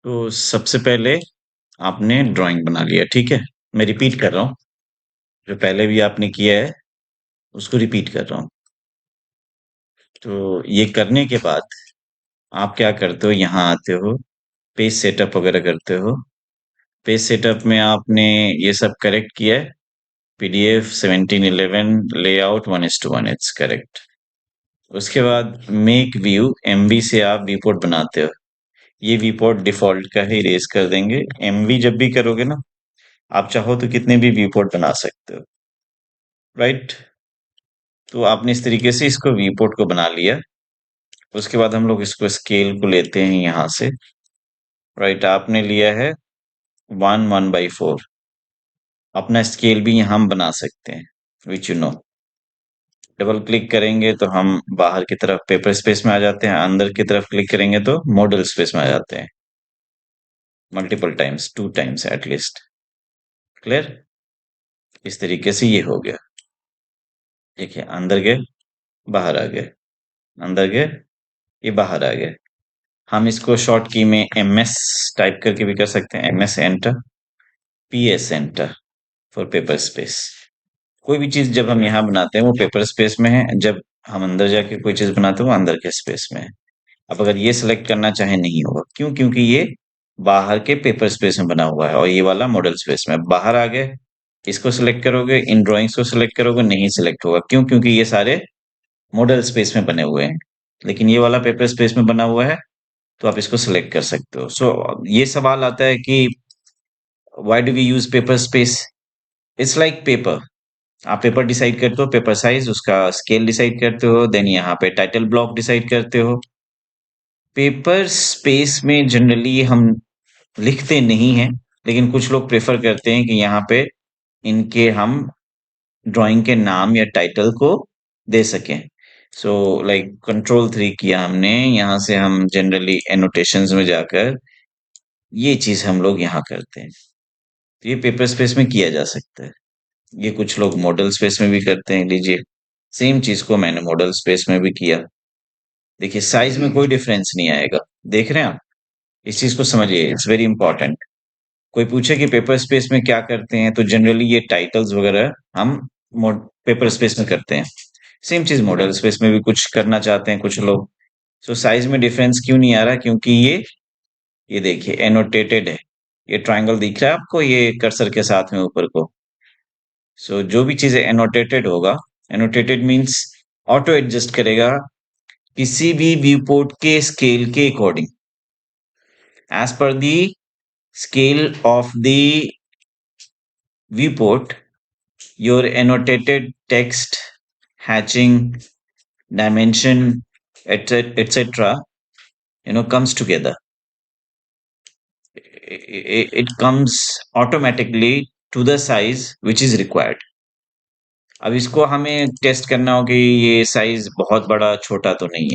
तो सबसे पहले आपने ड्राइंग बना लिया, ठीक है? मैं रिपीट कर रहा हूँ, जो पहले भी आपने किया है, उसको रिपीट कर रहा हूँ। तो ये करने के बाद आप क्या करते हो, यहाँ आते हो, पेज सेटअप वगैरह करते हो। पेज सेटअप में आपने ये सब करेक्ट किया है, पीडीएफ 1711 लेआउट 1:1, इट्स करेक्ट। उसके बाद मेक व्यू एमवी से आप विपोर्ट बनाते हो। ये विपोर्ट डिफॉल्ट का ही रेज कर देंगे। एमवी जब भी करोगे ना, आप चाहो तो कितने भी विपोर्ट बना सकते हो, राइट? तो आपने इस तरीके से इसको विपोर्ट को बना लिया। उसके बाद हम लोग इसको स्केल को लेते हैं यहाँ से, राइट? आपने लिया है 1/4। अपना स्केल भी यहाँ हम बना सकते हैं, which you know. Double click करेंगे तो हम बाहर की तरफ पेपर स्पेस में आ जाते हैं, अंदर की तरफ क्लिक करेंगे तो मॉडल स्पेस में आ जाते हैं। Multiple times, 2 times at least. Clear? इस तरीके से ये हो गया। देखिए, अंदर गए, बाहर आ गए, अंदर गए, ये बाहर आ गए। हम इसको शॉर्ट की में MS टाइप करके भी कर सकते हैं, MS enter, PS enter for paper space. कोई भी चीज जब हम यहाँ बनाते हैं वो पेपर स्पेस में है, जब हम अंदर जाके कोई चीज बनाते हैं वो अंदर के स्पेस में है। अब अगर ये सिलेक्ट करना चाहे नहीं होगा, क्यों? क्योंकि ये बाहर के पेपर स्पेस में बना हुआ है और ये वाला मॉडल स्पेस में। बाहर आ गए, इसको सिलेक्ट करोगे, इन ड्राइंग्स को सिलेक्ट करोगे, नहीं सिलेक्ट होगा। क्यों? क्योंकि ये सारे मॉडल स्पेस में बने हुए हैं, लेकिन ये वाला पेपर स्पेस में बना हुआ है, तो आप इसको सिलेक्ट कर सकते हो। सो ये सवाल आता है कि why do we use paper space? It's like paper. आप पेपर डिसाइड करते हो, पेपर साइज, उसका स्केल डिसाइड करते हो, देन यहाँ पे टाइटल ब्लॉक डिसाइड करते हो। पेपर स्पेस में जनरली हम लिखते नहीं हैं, लेकिन कुछ लोग प्रेफर करते हैं कि यहाँ पे इनके हम ड्राइंग के नाम या टाइटल को दे सकें। सो लाइक कंट्रोल 3 किया हमने, यहाँ से हम जनरली एनोटेशंस में जाकर ये चीज हम लोग यहाँ करते हैं। तो ये पेपर स्पेस में किया जा सकता है। ये कुछ लोग मॉडल स्पेस में भी करते हैं। लीजिए, सेम चीज को मैंने मॉडल स्पेस में भी किया। देखिए, साइज में कोई डिफरेंस नहीं आएगा। देख रहे हैं आप? इस चीज को समझिए, इट्स वेरी इंपॉर्टेंट। कोई पूछे कि पेपर स्पेस में क्या करते हैं, तो जनरली ये टाइटल्स वगैरह हम पेपर स्पेस में करते हैं। सेम चीज मॉडल स्पेस में भी कुछ करना चाहते हैं कुछ लोग। सो साइज में डिफरेंस क्यों नहीं आ रहा? क्योंकि ये देखिए एनोटेटेड है। ये ट्रायंगल दिख रहा है आपको, ये कर्सर के साथ में ऊपर को। सो जो भी चीजें एनोटेटेड होगा, एनोटेटेड मीन्स ऑटो एडजस्ट करेगा किसी भी व्यू पोर्ट के स्केल के according, as per the scale of the viewport, your annotated text, hatching, dimension, etc. Comes together. It comes automatically to the size which is required. अब इसको हमें test करना हो कि ये साइज बहुत बड़ा छोटा तो नहीं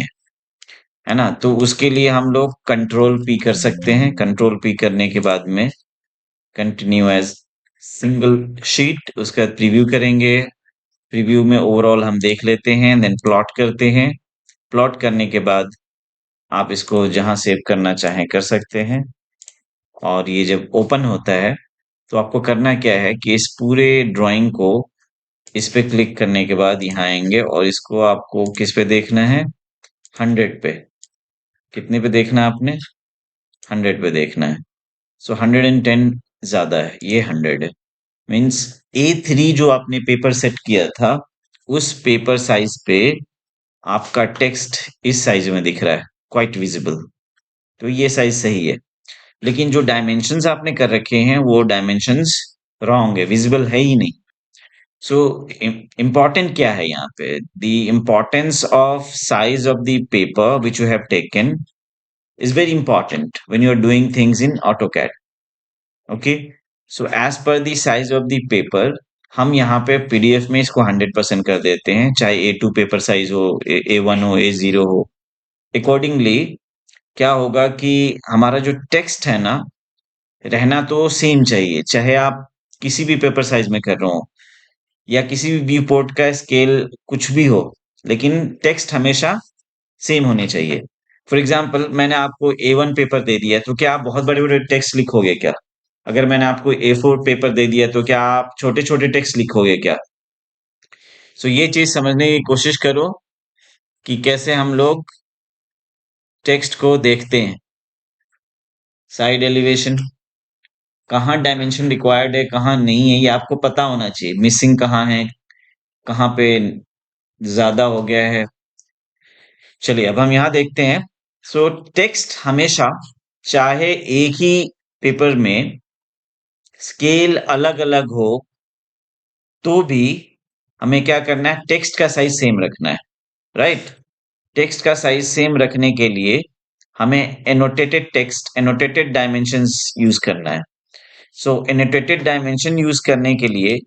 है ना? तो उसके लिए हम लोग कंट्रोल P कर सकते हैं। कंट्रोल P करने के बाद में कंटिन्यू एज सिंगल शीट, उसका प्रीव्यू करेंगे। प्रीव्यू में ओवरऑल हम देख लेते हैं, देन प्लॉट करते हैं। प्लॉट करने के बाद आप इसको जहां सेव करना चाहें कर सकते हैं। और ये जब ओपन होता है तो आपको करना क्या है कि इस पूरे ड्राइंग को, इस पे क्लिक करने के बाद यहाँ आएंगे और इसको आपको किस पे देखना है? 100 पे। कितने पे देखना है आपने? 100 पे देखना है। सो 110 ज्यादा है, ये 100 है। मीन्स A3 जो आपने पेपर सेट किया था, उस पेपर साइज पे आपका टेक्स्ट इस साइज में दिख रहा है, क्वाइट विजिबल। तो ये साइज सही है। लेकिन जो डायमेंशंस आपने कर रखे हैं वो डायमेंशंस रॉन्ग है, विजिबल है ही नहीं। सो इम्पॉर्टेंट क्या है यहाँ पे? The importance of size of the paper which you have taken is very important when you are doing things in AutoCAD. Okay, so as per the size of the paper, हम यहाँ पे PDF में इसको 100% कर देते हैं, चाहे A2 paper size हो, A1 हो, A0 हो। अकॉर्डिंगली क्या होगा कि हमारा जो टेक्स्ट है ना, रहना तो सेम चाहिए, चाहे आप किसी भी पेपर साइज में कर रहे हो या किसी भी व्यू पोर्ट का स्केल कुछ भी हो, लेकिन टेक्स्ट हमेशा सेम होने चाहिए। फॉर एग्जाम्पल मैंने आपको A1 पेपर दे दिया है, तो क्या आप बहुत बड़े बड़े टेक्स्ट लिखोगे क्या? अगर मैंने आपको A4 पेपर दे दिया तो क्या आप छोटे छोटे टेक्स्ट लिखोगे क्या? सो ये चीज समझने की कोशिश करो कि कैसे हम लोग टेक्स्ट को देखते हैं। साइड एलिवेशन, कहाँ डायमेंशन रिक्वायर्ड है कहाँ नहीं है ये आपको पता होना चाहिए। मिसिंग कहाँ है, कहाँ पे ज्यादा हो गया है। चलिए अब हम यहाँ देखते हैं। सो टेक्स्ट हमेशा, चाहे एक ही पेपर में स्केल अलग अलग हो, तो भी हमें क्या करना है, टेक्स्ट का साइज सेम रखना है। राइट। टेक्स्ट का साइज सेम रखने के लिए हमें annotated text, annotated dimensions use करना है। सो एनोटेटेड डायमेंशन यूज करने के लिए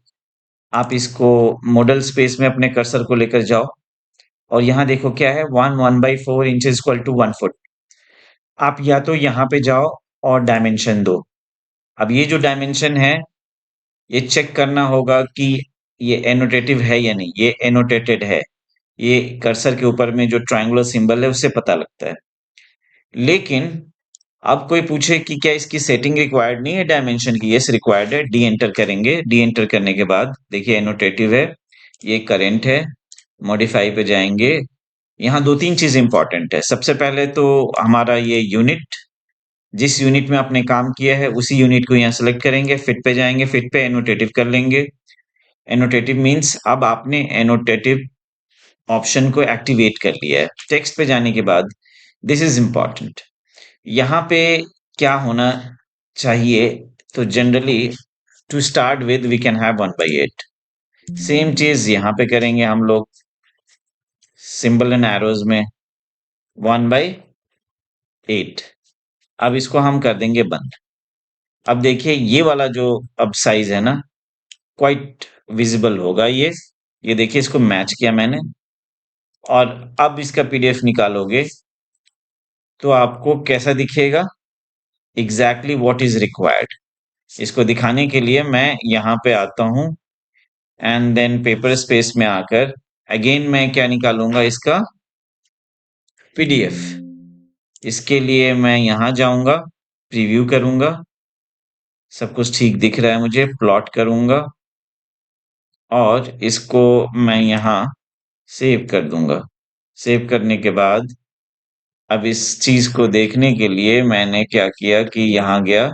आप इसको मॉडल स्पेस में अपने कर्सर को लेकर जाओ, और यहाँ देखो क्या है, 1/4 इंच इक्वल टू 1 फुट। आप या तो यहाँ पे जाओ और डायमेंशन दो। अब ये जो डायमेंशन है, ये चेक करना होगा कि ये एनोटेटिव है या नहीं। ये एनोटेटेड है, ये कर्सर के ऊपर में जो ट्रायंगुलर सिंबल है उससे पता लगता है। लेकिन अब कोई पूछे कि क्या इसकी सेटिंग रिक्वायर्ड नहीं है डायमेंशन की? यस रिक्वायर्ड है। डी एंटर करेंगे, डी एंटर करने के बाद देखिए एनोटेटिव है, ये करंट है। मॉडिफाई पे जाएंगे। यहाँ दो तीन चीज इंपॉर्टेंट है। सबसे पहले तो हमारा ये यूनिट, जिस यूनिट में आपने काम किया है उसी यूनिट को यहाँ सेलेक्ट करेंगे, फिट पे जाएंगे, फिट पे एनोटेटिव कर लेंगे। एनोटेटिव मीन्स अब आपने एनोटेटिव ऑप्शन को एक्टिवेट कर लिया है। टेक्स्ट पे जाने के बाद दिस इज इंपॉर्टेंट, यहाँ पे क्या होना चाहिए? तो generally to start with we can have 1/8। Same चीज यहाँ पे करेंगे हम लोग, सिंबल एंड एरोज में 1/8। अब इसको हम कर देंगे बंद। अब देखिए ये वाला जो अब साइज है ना, क्वाइट विजिबल होगा ये देखिए इसको मैच किया मैंने, और अब इसका पीडीएफ निकालोगे तो आपको कैसा दिखेगा, एग्जैक्टली व्हाट इज रिक्वायर्ड। इसको दिखाने के लिए मैं यहाँ पे आता हूँ, एंड देन पेपर स्पेस में आकर अगेन मैं क्या निकालूंगा, इसका पीडीएफ। इसके लिए मैं यहाँ जाऊंगा, प्रीव्यू करूंगा, सब कुछ ठीक दिख रहा है मुझे, प्लॉट करूंगा और इसको मैं यहाँ सेव कर दूंगा। सेव करने के बाद अब इस चीज को देखने के लिए मैंने क्या किया कि यहाँ गया,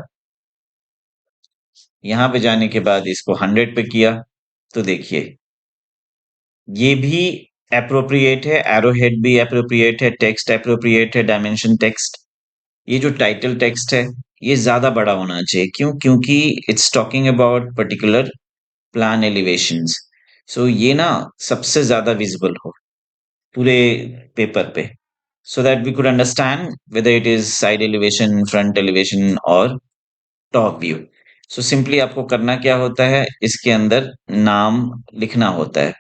यहाँ पे जाने के बाद इसको 100 पे किया, तो देखिए ये भी एप्रोप्रिएट है, एरो हेड भी एप्रोप्रिएट है, टेक्स्ट एप्रोप्रिएट है, डायमेंशन टेक्स्ट। ये जो टाइटल टेक्स्ट है ये ज्यादा बड़ा होना चाहिए। क्यों? क्योंकि it's talking about particular plan elevations. So ये ना सबसे ज्यादा विजिबल हो पूरे पेपर पे, so that we could understand whether it is side elevation, front elevation और टॉप व्यू। सो सिंपली आपको करना क्या होता है, इसके अंदर नाम लिखना होता है।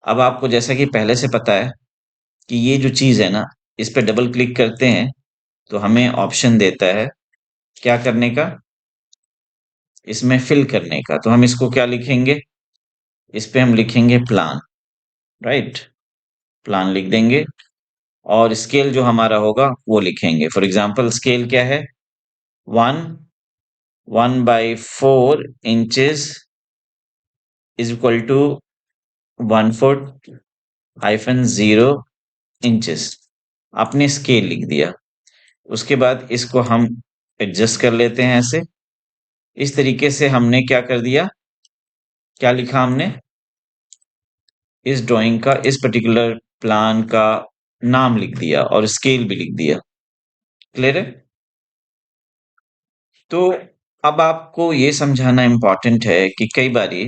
अब आपको जैसा कि पहले से पता है कि ये जो चीज है ना, इस पे डबल क्लिक करते हैं तो हमें ऑप्शन देता है क्या करने का, इसमें फिल करने का। तो हम इसको क्या लिखेंगे, इस पे हम लिखेंगे प्लान। राइट, प्लान लिख देंगे और स्केल जो हमारा होगा वो लिखेंगे। फॉर एग्जाम्पल स्केल क्या है, 1/4 इंचेस इज इक्वल टू 1 फुट-0 इंचेस। आपने स्केल लिख दिया। उसके बाद इसको हम एडजस्ट कर लेते हैं ऐसे। इस तरीके से हमने क्या कर दिया, क्या लिखा हमने, इस ड्राइंग का, इस पर्टिकुलर प्लान का नाम लिख दिया और स्केल भी लिख दिया। क्लियर है? तो अब आपको ये समझाना इंपॉर्टेंट है कि कई बारी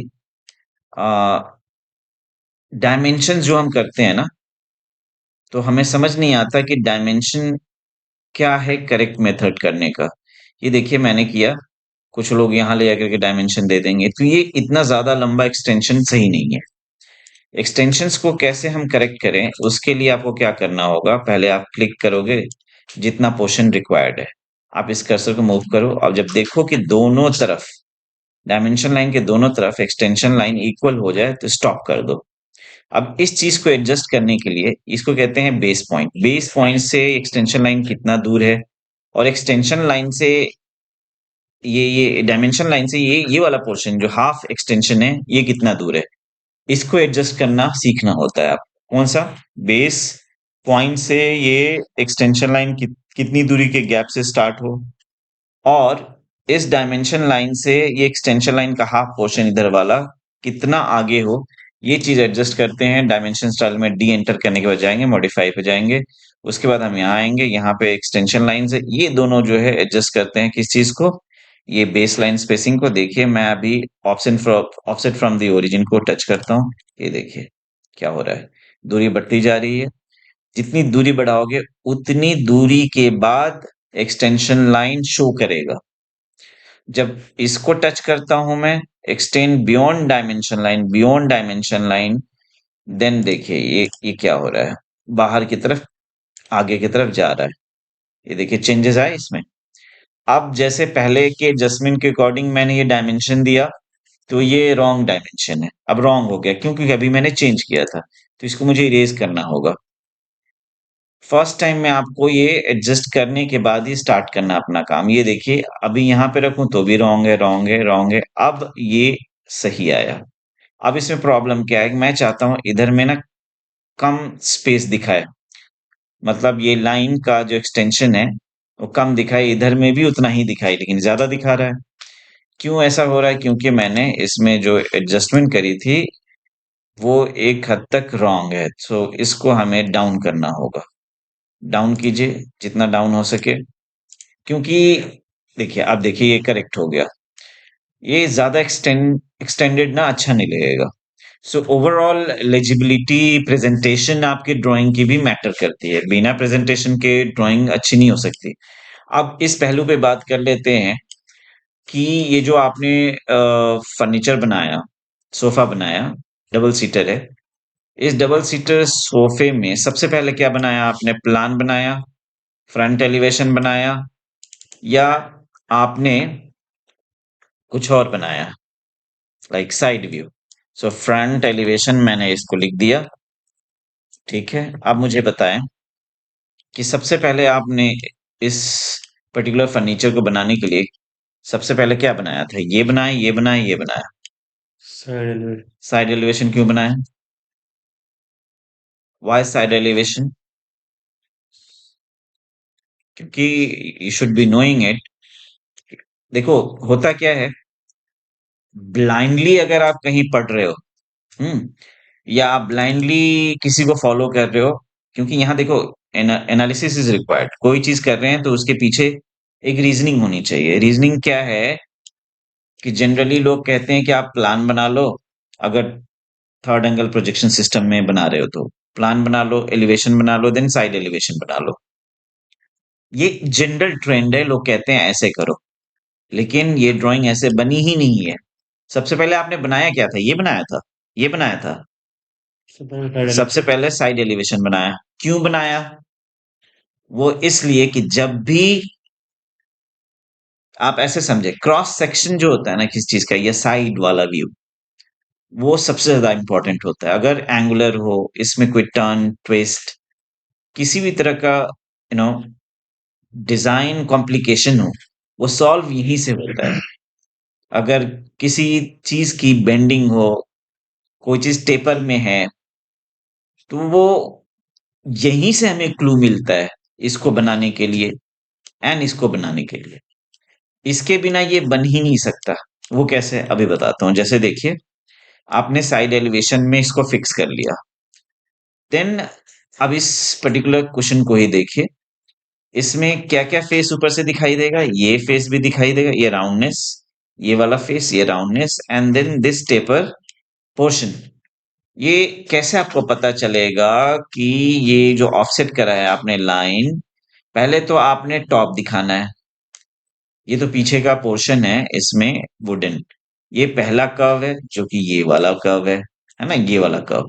डायमेंशन जो हम करते हैं ना, तो हमें समझ नहीं आता कि डायमेंशन क्या है करेक्ट मेथड करने का। ये देखिए मैंने किया, कुछ लोग यहाँ ले आकर के डायमेंशन दे देंगे, तो ये इतना ज्यादा लंबा एक्सटेंशन सही नहीं है। एक्सटेंशंस को कैसे हम करेक्ट करें, उसके लिए आपको क्या करना होगा, पहले आप क्लिक करोगे जितना पोर्शन रिक्वायर्ड है, आप इस कर्सर को मूव करो और जब देखो कि दोनों तरफ, डायमेंशन लाइन के दोनों तरफ एक्सटेंशन लाइन इक्वल हो जाए तो स्टॉप कर दो। अब इस चीज को एडजस्ट करने के लिए इसको कहते हैं बेस पॉइंट। बेस पॉइंट से एक्सटेंशन लाइन कितना दूर है, और एक्सटेंशन लाइन से ये डायमेंशन लाइन से ये वाला पोर्शन जो हाफ एक्सटेंशन है ये कितना दूर है, इसको एडजस्ट करना सीखना होता है आप। कौन सा? बेस पॉइंट से ये एक्सटेंशन लाइन कितनी दूरी के गैप से स्टार्ट हो, और इस डायमेंशन लाइन से ये एक्सटेंशन लाइन का हाफ पोर्शन इधर वाला कितना आगे हो, ये चीज एडजस्ट करते हैं। डायमेंशन स्टाइल में डी एंटर करने के बाद जाएंगे, मॉडिफाई पे जाएंगे, उसके बाद हम यहाँ आएंगे, यहाँ पे एक्सटेंशन लाइन से ये दोनों जो है एडजस्ट करते हैं किस चीज को, ये बेस लाइन स्पेसिंग को। देखिए मैं अभी ऑफसेट फ्रॉम द ओरिजिन को टच करता हूँ, ये देखिए क्या हो रहा है, दूरी बढ़ती जा रही है। जितनी दूरी बढ़ाओगे उतनी दूरी के बाद एक्सटेंशन लाइन शो करेगा। जब इसको टच करता हूं मैं, extend beyond dimension line, then देखिए ये क्या हो रहा है, बाहर की तरफ, आगे की तरफ जा रहा है। ये देखिए चेंजेस आए इसमें। अब जैसे पहले के जस्मिन के अकॉर्डिंग मैंने ये डायमेंशन दिया, तो ये रॉन्ग डायमेंशन है, अब रॉन्ग हो गया क्योंकि अभी मैंने चेंज किया था, तो इसको मुझे इरेज करना होगा। फर्स्ट टाइम में आपको ये एडजस्ट करने के बाद ही स्टार्ट करना अपना काम। ये देखिए अभी यहाँ पे रखूं तो भी रॉन्ग है, रॉन्ग है, रॉन्ग है, अब ये सही आया। अब इसमें प्रॉब्लम क्या है कि मैं चाहता हूं इधर में ना कम स्पेस दिखाए, मतलब ये लाइन का जो एक्सटेंशन है वो कम दिखाए, इधर में भी उतना ही दिखाई लेकिन ज्यादा दिखा रहा है। क्यों ऐसा हो रहा है? क्योंकि मैंने इसमें जो एडजस्टमेंट करी थी वो एक हद तक रॉन्ग है, तो इसको हमें डाउन करना होगा। डाउन कीजिए जितना डाउन हो सके, क्योंकि देखिए अब देखिए ये करेक्ट हो गया। ये ज्यादा एक्सटेंडेड ना अच्छा नहीं लगेगा। सो ओवरऑल लेजिबिलिटी, प्रेजेंटेशन आपकी ड्राइंग की भी मैटर करती है, बिना प्रेजेंटेशन के ड्राइंग अच्छी नहीं हो सकती। अब इस पहलू पे बात कर लेते हैं कि ये जो आपने फर्नीचर बनाया, सोफा बनाया, डबल सीटर है, इस डबल सीटर सोफे में सबसे पहले क्या बनाया आपने? प्लान बनाया, फ्रंट एलिवेशन बनाया, या आपने कुछ और बनाया, like side view? So front elevation मैंने इसको लिख दिया, ठीक है। अब मुझे बताएं कि सबसे पहले आपने इस पर्टिकुलर फर्नीचर को बनाने के लिए सबसे पहले क्या बनाया था? ये बनाया, ये बनाया, ये बनाया। Side elevation. साइड एलिवेशन क्यों बनाया? Why side elevation? क्योंकि you should be knowing it. देखो होता क्या है, ब्लाइंडली अगर आप कहीं पढ़ रहे हो, हम्म, या आप ब्लाइंडली किसी को फॉलो कर रहे हो, क्योंकि यहाँ देखो एनालिसिस इज रिक्वायर्ड, कोई चीज कर रहे हैं तो उसके पीछे एक रीजनिंग होनी चाहिए। रीजनिंग क्या है कि जनरली लोग कहते हैं कि आप प्लान बना लो, अगर थर्ड एंगल प्रोजेक्शन सिस्टम में बना रहे हो तो प्लान बना लो, एलिवेशन बना लो, देन साइड एलिवेशन बना लो। ये जनरल ट्रेंड है, लोग कहते हैं ऐसे करो, लेकिन ये ड्राइंग ऐसे बनी ही नहीं है। सबसे पहले आपने बनाया क्या था? ये बनाया था, ये बनाया था। Side elevation. सबसे पहले साइड एलिवेशन बनाया। क्यों बनाया? वो इसलिए कि जब भी आप ऐसे समझे, क्रॉस सेक्शन जो होता है ना किसी चीज का, ये साइड वाला व्यू, वो सबसे ज्यादा इंपॉर्टेंट होता है। अगर एंगुलर हो, इसमें कोई टर्न ट्विस्ट, किसी भी तरह का डिजाइन कॉम्प्लिकेशन हो, वो सॉल्व यहीं से होता है। अगर किसी चीज की बेंडिंग हो, कोई चीज टेपर में है, तो वो यहीं से हमें क्लू मिलता है इसको बनाने के लिए एंड इसको बनाने के लिए। इसके बिना ये बन ही नहीं सकता। वो कैसे, अभी बताता हूँ। जैसे देखिए आपने साइड एलिवेशन में इसको फिक्स कर लिया, देन अब इस पर्टिकुलर क्वेश्चन को ही देखिए, इसमें क्या क्या फेस ऊपर से दिखाई देगा? ये फेस भी दिखाई देगा, ये राउंडनेस, ये वाला फेस, ये roundness, and then this taper portion. ये कैसे आपको पता चलेगा कि ये जो ऑफसेट करा है आपने लाइन, पहले तो आपने टॉप दिखाना है। ये तो पीछे का पोर्शन है इसमें वुडन, ये पहला कर्व है जो कि ये वाला कर्व है ना, ये वाला कर्व,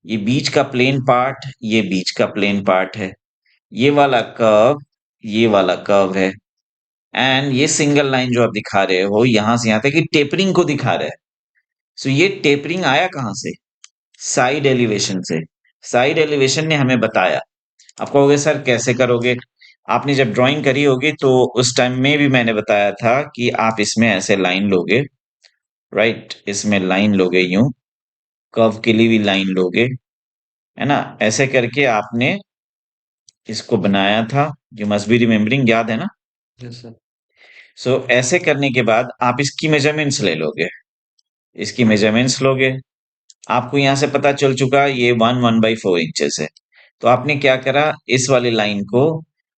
ये बीच का प्लेन पार्ट, ये बीच का प्लेन पार्ट है, ये वाला कर्व, ये वाला कर्व है, एंड ये सिंगल लाइन जो आप दिखा रहे हो यहां से यहां तक, कि टेपरिंग को दिखा रहा है। सो ये टेपरिंग आया कहां से? साइड एलिवेशन से। साइड एलिवेशन ने हमें बताया। आप कहोगे सर कैसे करोगे? आपने जब ड्राइंग करी होगी तो उस टाइम में भी मैंने बताया था कि आप इसमें ऐसे लाइन लोगे, राइट? इसमें लाइन लोगे यूं, कर्व के लिए भी लाइन लोगे, है ना? ऐसे करके आपने इसको बनाया था। यू मस्ट बी रिमेम्बरिंग, याद है ना? Yes, sir. ऐसे करने के बाद आप इसकी मेजरमेंट्स ले लोगे। इसकी मेजरमेंट्स लोगे, आपको यहाँ से पता चल चुका ये 1/4 इंचेस है। तो आपने क्या करा, इस वाली लाइन को,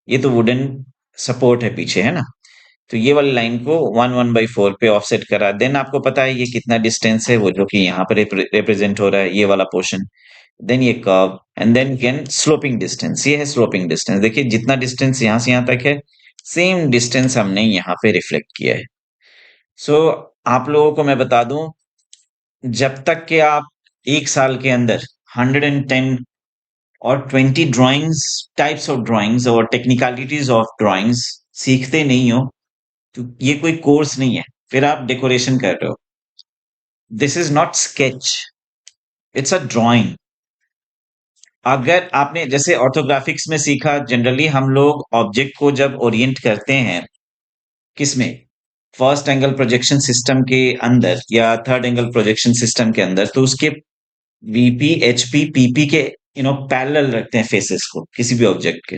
ये तो वुडन सपोर्ट है पीछे, है ना? तो ये वाली लाइन को 1/4 पे ऑफसेट करा। देन आपको पता है ये कितना डिस्टेंस है, वो जो कि यहाँ पर रिप्रेजेंट हो रहा है, ये वाला पोर्शन। देन ये curve, and then again sloping distance, ये है स्लोपिंग डिस्टेंस। देखिए जितना डिस्टेंस यहाँ से यहाँ तक है, सेम डिस्टेंस हमने यहाँ पे रिफ्लेक्ट किया है। सो आप लोगों को मैं बता दूं, जब तक कि आप 1 साल के अंदर 110 और 20 ड्राइंग्स, टाइप्स ऑफ ड्राइंग्स और टेक्निकलिटीज ऑफ ड्राइंग्स सीखते नहीं हो, तो ये कोई कोर्स नहीं है। फिर आप डेकोरेशन कर रहे हो। This is not sketch, it's a drawing. अगर आपने जैसे ऑर्थोग्राफिक्स में सीखा, जनरली हम लोग ऑब्जेक्ट को जब ओरिएंट करते हैं, किसमें? फर्स्ट एंगल प्रोजेक्शन सिस्टम के अंदर या थर्ड एंगल प्रोजेक्शन सिस्टम के अंदर, तो उसके वीपी, एचपी, पीपी के पैरेलल रखते हैं फेसेस को किसी भी ऑब्जेक्ट के।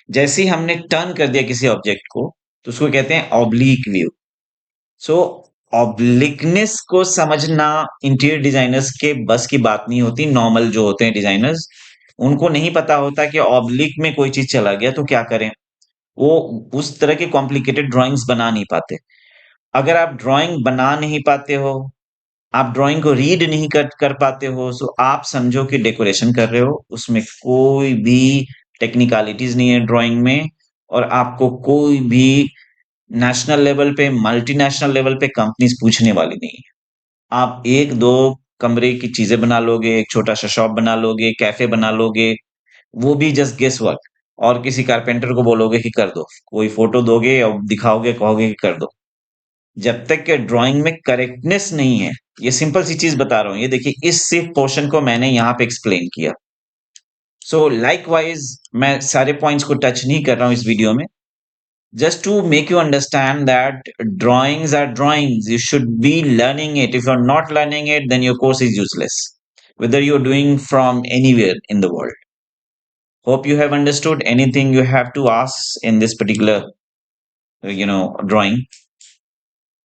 जैसे ही हमने टर्न कर दिया किसी ऑब्जेक्ट को, तो उसको कहते हैं ऑब्लिक व्यू। सो ऑब्लिकनेस को समझना इंटीरियर डिजाइनर्स के बस की बात नहीं होती। नॉर्मल जो होते हैं डिजाइनर्स, उनको नहीं पता होता कि ऑब्लिक में कोई चीज चला गया तो क्या करें। वो उस तरह के कॉम्प्लिकेटेड ड्राइंग्स बना नहीं पाते। अगर आप ड्राइंग बना नहीं पाते हो, आप ड्राइंग को रीड नहीं कर पाते हो, सो आप समझो कि डेकोरेशन कर रहे हो, उसमें कोई भी टेक्निकलिटीज नहीं है ड्राइंग में। और आपको कोई भी नेशनल लेवल पे, मल्टीनेशनल लेवल पे कंपनीज पूछने वाली नहीं है। आप एक दो कमरे की चीजें बना लोगे, एक छोटा सा शॉप बना लोगे, कैफे बना लोगे, वो भी जस्ट गेस वर्क। और किसी कारपेंटर को बोलोगे कि कर दो, कोई फोटो दोगे और दिखाओगे, कहोगे कि कर दो। जब तक कि ड्राइंग में करेक्टनेस नहीं है, ये सिंपल सी चीज बता रहा हूं, ये देखिए इस सिर्फ पोर्शन को मैंने यहाँ पे एक्सप्लेन किया। सो लाइकवाइज मैं सारे पॉइंट्स को टच नहीं कर रहा हूं इस वीडियो में, just to make you understand that drawings are drawings. You should be learning it. If you're not learning it, then your course is useless, whether you're doing from anywhere in the world. Hope you have understood. Anything you have to ask in this particular drawing?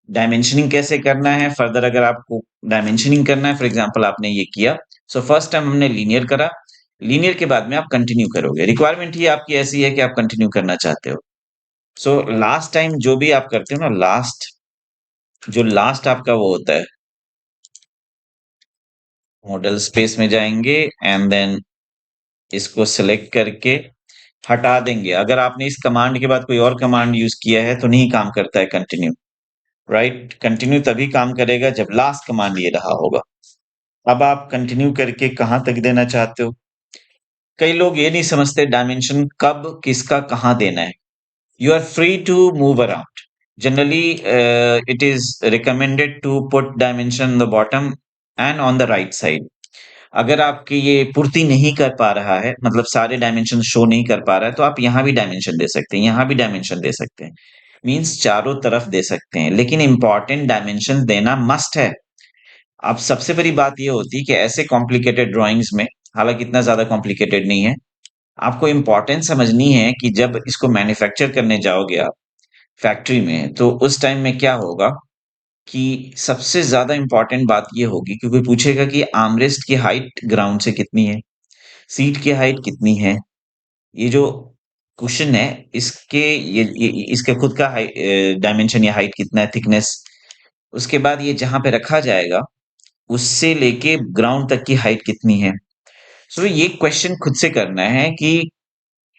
Dimensioning कैसे करना है further? अगर आपको dimensioning करना है, for example आपने ये किया, सो फर्स्ट टाइम हमने लीनियर करा, लीनियर के बाद में आप कंटिन्यू करोगे। रिक्वायरमेंट ही आपकी ऐसी है कि आप कंटिन्यू करना चाहते हो। सो लास्ट टाइम जो भी आप करते हो ना, लास्ट आपका वो होता है, मॉडल स्पेस में जाएंगे एंड देन इसको सिलेक्ट करके हटा देंगे। अगर आपने इस कमांड के बाद कोई और कमांड यूज किया है तो नहीं काम करता है कंटिन्यू, राइट? कंटिन्यू तभी काम करेगा जब लास्ट कमांड ये रहा होगा। अब आप कंटिन्यू करके कहां तक देना चाहते हो? कई लोग ये नहीं समझते डायमेंशन कब किसका कहां देना है। You are free to move around. Generally it is recommended to put dimension the bottom end on the right side. अगर आपकी ये पूर्ति नहीं कर पा रहा है, मतलब सारे डायमेंशन शो नहीं कर पा रहा है, तो आप यहाँ भी डायमेंशन दे सकते हैं, यहाँ भी डायमेंशन दे सकते हैं। मीन्स चारों तरफ दे सकते हैं, लेकिन इंपॉर्टेंट डायमेंशन देना मस्ट है। अब सबसे बड़ी बात ये होती है कि ऐसे कॉम्प्लिकेटेड ड्राइंग्स में, हालांकि इतना ज्यादा कॉम्प्लिकेटेड नहीं है, आपको इंपॉर्टेंस समझनी है कि जब इसको मैन्युफैक्चर करने जाओगे आप फैक्ट्री में, तो उस टाइम में क्या होगा कि सबसे ज्यादा इंपॉर्टेंट बात ये होगी कि कोई पूछेगा कि आर्मरेस्ट की हाइट ग्राउंड से कितनी है, सीट की हाइट कितनी है। ये जो क्वेश्चन है, इसके खुद का डायमेंशन या हाइट कितना है, थिकनेस। उसके बाद ये जहां पे रखा जाएगा, उससे लेके ग्राउंड तक की हाइट कितनी है। सो ये क्वेश्चन खुद से करना है कि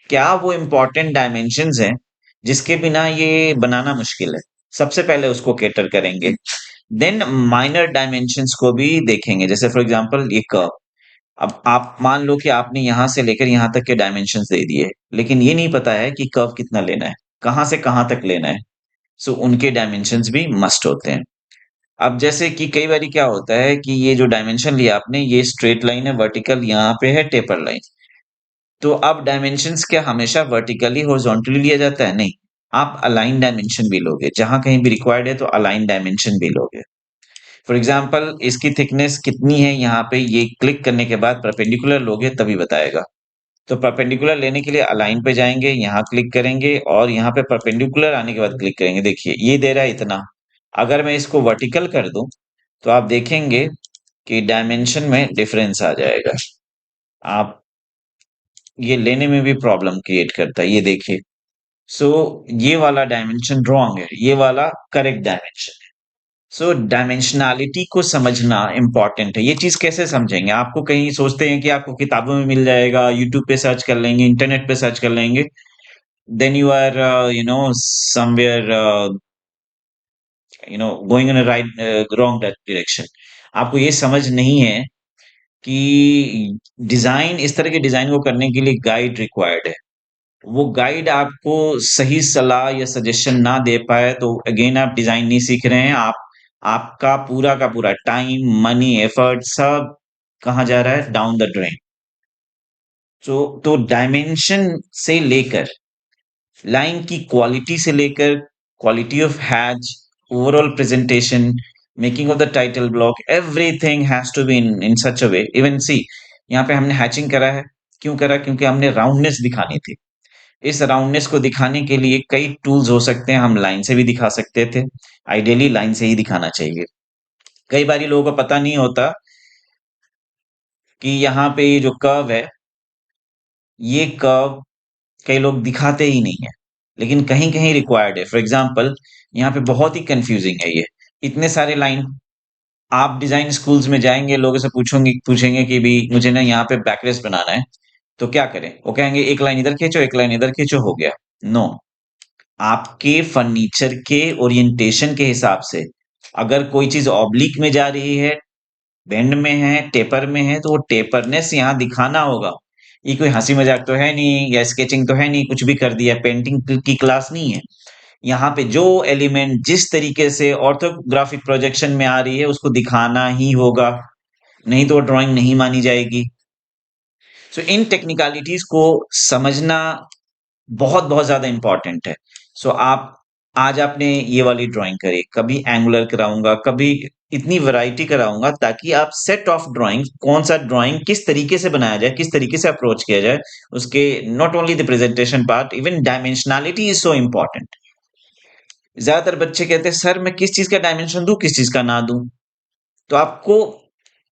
क्या वो इंपॉर्टेंट डायमेंशंस हैं जिसके बिना ये बनाना मुश्किल है। सबसे पहले उसको कैटर करेंगे, देन माइनर डायमेंशंस को भी देखेंगे। जैसे फॉर एग्जांपल ये कर्व, अब आप मान लो कि आपने यहां से लेकर यहां तक के डायमेंशंस दे दिए, लेकिन ये नहीं पता है कि कर्व कितना लेना है, कहां से कहां तक लेना है। सो उनके डायमेंशंस भी मस्ट होते हैं। अब जैसे कि कई बार क्या होता है कि ये जो डायमेंशन लिया आपने, ये स्ट्रेट लाइन है, वर्टिकल यहाँ पे है, टेपर लाइन। तो अब डायमेंशंस क्या हमेशा वर्टिकली हॉरिजॉन्टली लिया जाता है? नहीं। आप अलाइन डायमेंशन भी लोगे, जहां कहीं भी रिक्वायर्ड है तो अलाइन डायमेंशन भी लोगे। फॉर एग्जाम्पल इसकी थिकनेस कितनी है, यहाँ पे ये क्लिक करने के बाद परपेंडिकुलर लोगे तभी बताएगा। तो परपेंडिकुलर लेने के लिए अलाइन पे जाएंगे, यहाँ क्लिक करेंगे और यहाँ पे परपेंडिकुलर आने के बाद क्लिक करेंगे। देखिए ये दे रहा है इतना। अगर मैं इसको वर्टिकल कर दूं तो आप देखेंगे कि डायमेंशन में डिफरेंस आ जाएगा। आप ये लेने में भी प्रॉब्लम क्रिएट करता है, ये देखिए। सो ये वाला डायमेंशन रॉन्ग है, ये वाला करेक्ट डायमेंशन है। सो डायमेंशनैलिटी को समझना इंपॉर्टेंट है। ये चीज कैसे समझेंगे? आपको कहीं सोचते हैं कि आपको किताबों में मिल जाएगा, यूट्यूब पे सर्च कर लेंगे, इंटरनेट पे सर्च कर लेंगे, then you are somewhere going in right wrong direction. आपको ये समझ नहीं है कि डिजाइन, इस तरह के डिजाइन को करने के लिए गाइड रिक्वायर्ड है। वो गाइड आपको सही सलाह या सजेशन ना दे पाए तो अगेन आप डिजाइन नहीं सीख रहे हैं। आप, आपका पूरा का पूरा टाइम, मनी, एफर्ट सब कहाँ जा रहा है? Down the drain. तो डायमेंशन से लेकर, लाइन की क्वालिटी से लेकर, quality of hatch, overall presentation, making of the title block, everything has to be in such a way. Even see, यहाँ पे हमने हैचिंग करा है। क्यों करा? क्योंकि हमने राउंडनेस दिखानी थी। इस राउंडनेस को दिखाने के लिए कई टूल्स हो सकते हैं। हम लाइन से भी दिखा सकते थे, आइडियली लाइन से ही दिखाना चाहिए। कई बार लोगों को पता नहीं होता कि यहाँ पे ये जो कर्व है, ये कर्व कई लोग दिखाते ही नहीं है, लेकिन कहीं कहीं रिक्वायर्ड है। फॉर एग्जाम्पल यहाँ पे बहुत ही कंफ्यूजिंग है ये, इतने सारे लाइन। आप डिजाइन स्कूल्स में जाएंगे, लोगों से पूछोगे पूछेंगे कि भी मुझे ना यहाँ पे बैकरेस्ट बनाना है, तो क्या करें? वो कहेंगे एक लाइन इधर खींचो, एक लाइन इधर खींचो, हो गया। नो। आपके फर्नीचर के ओरिएंटेशन के हिसाब से, अगर कोई चीज ऑब्लिक में जा रही है, बेंड में है, टेपर में है, तो वो टेपरनेस यहाँ दिखाना होगा। ये कोई हंसी मजाक तो है नहीं, या स्केचिंग तो है नहीं, कुछ भी कर दिया, पेंटिंग की क्लास नहीं है। यहाँ पे जो एलिमेंट जिस तरीके से ऑर्थोग्राफिक प्रोजेक्शन में आ रही है उसको दिखाना ही होगा, नहीं तो ड्राइंग नहीं मानी जाएगी। सो इन टेक्निकलिटीज को समझना बहुत बहुत ज्यादा इंपॉर्टेंट है। सो आप, आज आपने ये वाली ड्राइंग करी, कभी एंगुलर कराऊंगा, कभी इतनी वैरायटी कराऊंगा ताकि आप सेट ऑफ ड्राइंग, कौन सा ड्राइंग किस तरीके से बनाया जाए, किस तरीके से अप्रोच किया जाए, उसके not only the presentation part, even dimensionality is so important. ज्यादातर बच्चे कहते हैं सर मैं किस चीज का डायमेंशन दूं, किस चीज का ना दूं। तो आपको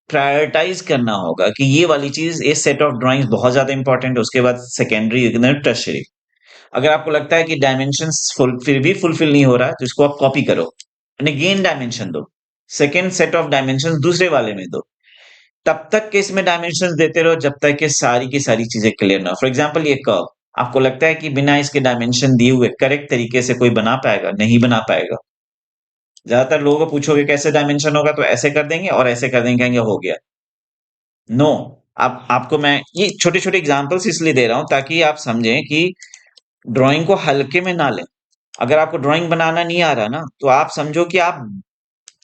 प्रायोरिटाइज करना होगा कि ये वाली चीज, ये सेट ऑफ ड्राइंग्स बहुत ज्यादा इंपॉर्टेंट है, उसके बाद सेकेंडरी, टर्शरी। अगर आपको लगता है कि डायमेंशंस फिर भी फुलफिल नहीं हो रहा है तो इसको आप कॉपी करो, एंड अगेन डायमेंशन दो, सेकेंड सेट ऑफ डायमेंशन दूसरे वाले में दो। तब तक के इसमें डायमेंशन देते रहो जब तक कि सारी की सारी चीजें क्लियर ना हो। फॉर एग्जाम्पल ये कर्व, आपको लगता है कि बिना इसके डायमेंशन दिए हुए करेक्ट तरीके से कोई बना पाएगा? नहीं बना पाएगा। ज्यादातर लोगों को पूछोगे कैसे डायमेंशन होगा, तो ऐसे कर देंगे और ऐसे कर देंगे, कहेंगे हो गया। नो। आप, आपको मैं ये छोटे छोटे एग्जांपल्स इसलिए दे रहा हूं ताकि आप समझें कि ड्राइंग को हल्के में ना लें। अगर आपको ड्राइंग बनाना नहीं आ रहा ना, तो आप समझो कि आप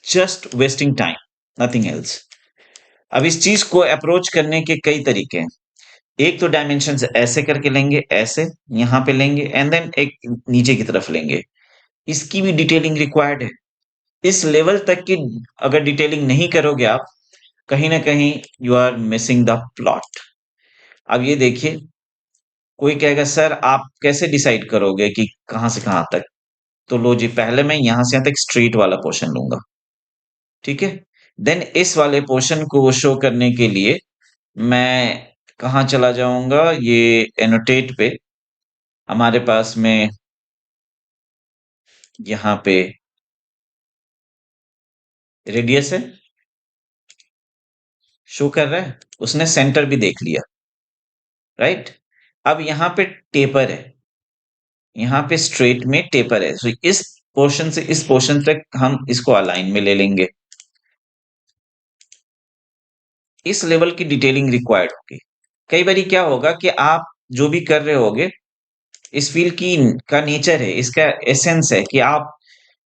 just wasting time, nothing else. अब इस चीज को अप्रोच करने के कई तरीके हैं। एक तो डायमेंशन ऐसे करके लेंगे, ऐसे यहां पे लेंगे, एंड देन एक नीचे की तरफ लेंगे। इसकी भी डिटेलिंग रिक्वायर्ड है। इस लेवल तक की अगर डिटेलिंग नहीं करोगे आप, कहीं ना कहीं you are missing the plot. अब ये देखिए, कोई कहेगा सर आप कैसे डिसाइड करोगे कि कहां से कहां तक? तो लो जी, पहले मैं यहां से यहां तक स्ट्रेट वाला पोर्शन लूंगा, ठीक है। देन इस वाले पोर्शन को शो करने के लिए मैं कहाँ चला जाऊंगा? ये एनोटेट पे हमारे पास में, यहाँ पे रेडियस है, शो कर रहा है, उसने सेंटर भी देख लिया, राइट। अब यहाँ पे टेपर है, यहाँ पे स्ट्रेट में टेपर है, तो इस पोर्शन से इस पोर्शन तक हम इसको अलाइन में ले लेंगे। इस लेवल की डिटेलिंग रिक्वायर्ड होगी। कई बार क्या होगा कि आप जो भी कर रहे होगे, इस फील्ड की का नेचर है, इसका एसेंस है कि आप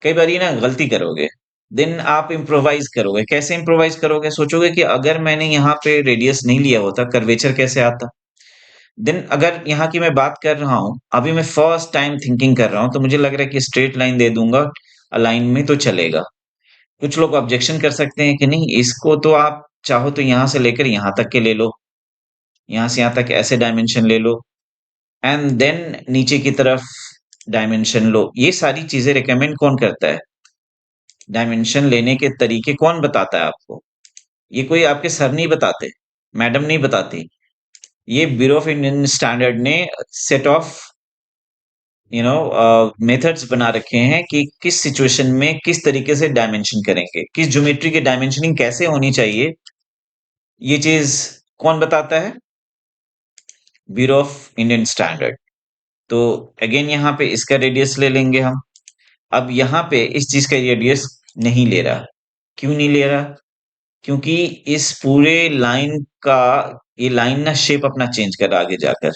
कई बार ना गलती करोगे। देन आप इम्प्रोवाइज करोगे। कैसे इम्प्रोवाइज करोगे? सोचोगे कि अगर मैंने यहाँ पे रेडियस नहीं लिया होता, कर्वेचर कैसे आता। देन अगर यहाँ की मैं बात कर रहा हूँ, अभी मैं फर्स्ट टाइम थिंकिंग कर रहा हूँ, तो मुझे लग रहा है कि स्ट्रेट लाइन दे दूंगा अलाइन में तो चलेगा। कुछ लोग ऑब्जेक्शन कर सकते हैं कि नहीं, इसको तो आप चाहो तो यहाँ से लेकर यहाँ तक के ले लो, यहाँ से यहाँ तक ऐसे डायमेंशन ले लो, एंड देन नीचे की तरफ डायमेंशन लो। ये सारी चीजें रिकमेंड कौन करता है? डायमेंशन लेने के तरीके कौन बताता है आपको? ये कोई आपके सर नहीं बताते, मैडम नहीं बताती। ये ब्यूरो ऑफ इंडियन स्टैंडर्ड ने सेट ऑफ मेथड्स बना रखे हैं कि किस सिचुएशन में किस तरीके से डायमेंशन करेंगे, किस ज्योमेट्री की डायमेंशनिंग कैसे होनी चाहिए। ये चीज कौन बताता है? Bureau of Indian standard. तो अगेन यहाँ पे इसका रेडियस ले लेंगे हम। अब यहाँ पे इस चीज का रेडियस नहीं ले रहा। क्यों नहीं ले रहा? क्योंकि इस पूरे लाइन का, ये लाइन ना शेप अपना चेंज कर आगे जाकर,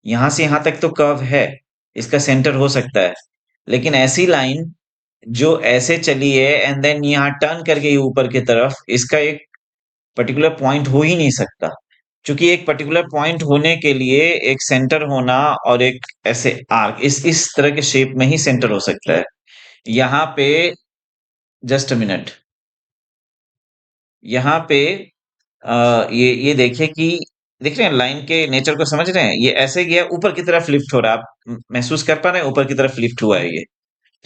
यहां से यहां तक तो कर्व है, इसका सेंटर हो सकता है, लेकिन ऐसी लाइन जो ऐसे चली है एंड देन यहाँ टर्न करके ये ऊपर की तरफ, इसका एक पर्टिकुलर पॉइंट हो ही नहीं सकता। क्योंकि एक पर्टिकुलर पॉइंट होने के लिए एक सेंटर होना और एक ऐसे आर्क, इस तरह के शेप में ही सेंटर हो सकता है। यहाँ पे जस्ट अ मिनट, यहाँ पे ये देखिए कि देख रहे हैं लाइन के नेचर को, समझ रहे हैं? ये ऐसे गया ऊपर की तरफ लिफ्ट हो रहा है, आप महसूस कर पा रहे हैं ऊपर की तरफ लिफ्ट हुआ है ये।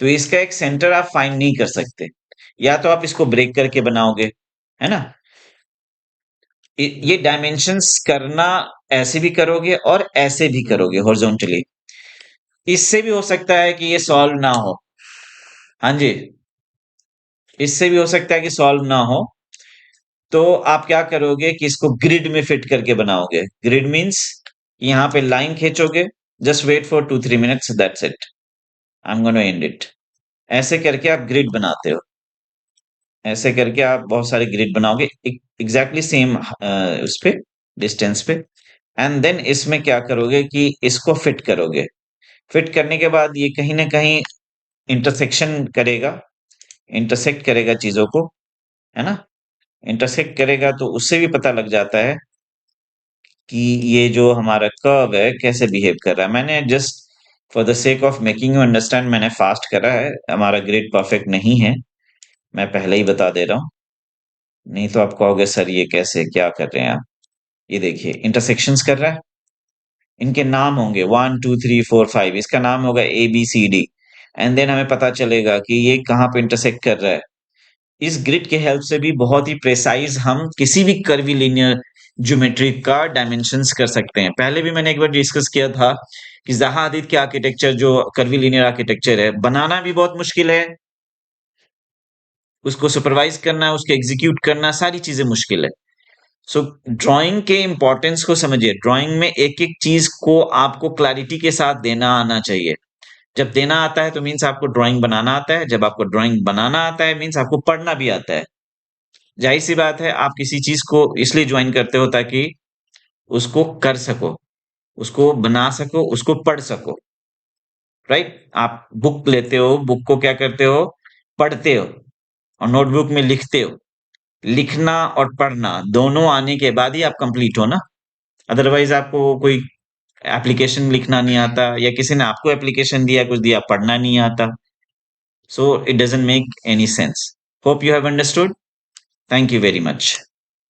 तो इसका एक सेंटर आप फाइंड नहीं कर सकते। या तो आप इसको ब्रेक करके बनाओगे, है ना। ये डायमेंशंस करना ऐसे भी करोगे और ऐसे भी करोगे हॉरिजॉन्टली। इससे भी हो सकता है कि ये सॉल्व ना हो। हाँ जी, इससे भी हो सकता है कि सॉल्व ना हो। तो आप क्या करोगे कि इसको ग्रिड में फिट करके बनाओगे। ग्रिड मीन्स यहाँ पे लाइन खींचोगे, just wait for 2-3 minutes, that's it, I am gonna end it. ऐसे करके आप ग्रिड बनाते हो, ऐसे करके आप बहुत सारे ग्रिड बनाओगे एग्जैक्टली सेम उस पे, डिस्टेंस पे। एंड देन इसमें क्या करोगे कि इसको फिट करोगे। फिट करने के बाद ये कहीं ना कहीं इंटरसेक्शन करेगा, इंटरसेक्ट करेगा चीजों को, है ना। इंटरसेक्ट करेगा तो उससे भी पता लग जाता है कि ये जो हमारा कर्व है कैसे बिहेव कर रहा है। मैंने just for the sake of making you understand मैंने फास्ट करा है, हमारा ग्रिड परफेक्ट नहीं है, मैं पहले ही बता दे रहा हूँ। नहीं तो आप कहोगे सर ये कैसे, क्या कर रहे हैं आप। ये देखिए इंटरसेक्शंस कर रहा है, इनके नाम होंगे 1 2 3 4 5, इसका नाम होगा ABCD। एंड देन हमें पता चलेगा कि ये कहाँ पे इंटरसेक्ट कर रहा है। इस ग्रिड के हेल्प से भी बहुत ही प्रेसाइज हम किसी भी कर्वीलिनियर ज्योमेट्री का डायमेंशंस कर सकते हैं। पहले भी मैंने एक बार डिस्कस किया था कि ज़हा हदीद के आर्किटेक्चर, जो कर्वीलिनियर आर्किटेक्चर है, बनाना भी बहुत मुश्किल है, उसको सुपरवाइज करना, उसको एग्जीक्यूट करना, सारी चीजें मुश्किल है। सो ड्राइंग के इंपॉर्टेंस को समझिए। ड्राइंग में एक एक चीज को आपको क्लैरिटी के साथ देना आना चाहिए। जब देना आता है तो मीन्स आपको ड्राइंग बनाना आता है, जब आपको ड्राइंग बनाना आता है मीन्स आपको पढ़ना भी आता है। जाहिर सी बात है, आप किसी चीज को इसलिए ज्वाइन करते हो ताकि उसको कर सको, उसको बना सको, उसको पढ़ सको, राइट। आप बुक लेते हो, बुक को क्या करते हो? पढ़ते हो, और नोटबुक में लिखते हो। लिखना और पढ़ना दोनों आने के बाद ही आप कंप्लीट हो ना। अदरवाइज आपको कोई एप्लीकेशन लिखना नहीं आता, या किसी ने आपको एप्लीकेशन दिया, कुछ दिया, पढ़ना नहीं आता। So it doesn't make any sense. Hope you have understood. Thank you very much.